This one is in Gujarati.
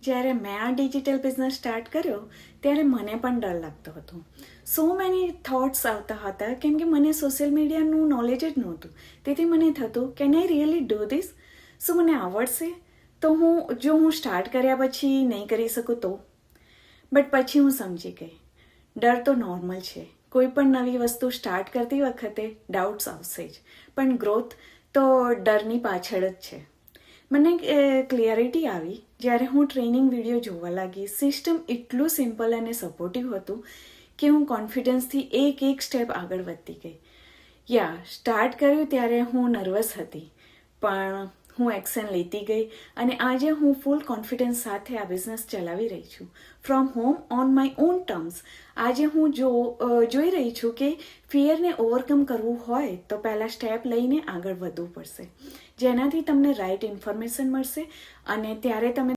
જ્યારે મેં આ ડિજિટલ બિઝનેસ સ્ટાર્ટ કર્યો ત્યારે મને પણ ડર લાગતો હતો. સો મેની થોટ્સ આવતા હતા કેમ કે મને સોશિયલ મીડિયાનું નોલેજ જ નહોતું. તેથી મને થતું can I really do this? શું મને આવડશે? તો હું સ્ટાર્ટ કર્યા પછી નહીં કરી શકું તો? બટ પછી હું સમજી ગઈ ડર તો નોર્મલ છે. કોઈ પણ નવી વસ્તુ સ્ટાર્ટ કરતી વખતે ડાઉટ્સ આવશે જ, પણ ગ્રોથ તો ડરની પાછળ જ છે. મને ક્લિયરિટી આવી જ્યારે હું ટ્રેનિંગ વિડીયો જોવા લાગી. સિસ્ટમ એટલું સિમ્પલ અને સપોર્ટિવ હતું કે હું કોન્ફિડન્સથી એક સ્ટેપ આગળ વધતી ગઈ. સ્ટાર્ટ કર્યું ત્યારે હું નર્વસ હતી, પણ હું એક્શન લેતી ગઈ અને આજે હું ફૂલ કોન્ફિડન્સ સાથે આ બિઝનેસ ચલાવી રહી છું. From home on my own terms. આજે હું જોઈ રહી છું કે ફિયરને ઓવરકમ કરવું હોય તો પહેલાં સ્ટેપ લઈને આગળ વધવું પડશે, જેનાથી તમને રાઇટ ઇન્ફોર્મેશન મળશે અને ત્યારે તમે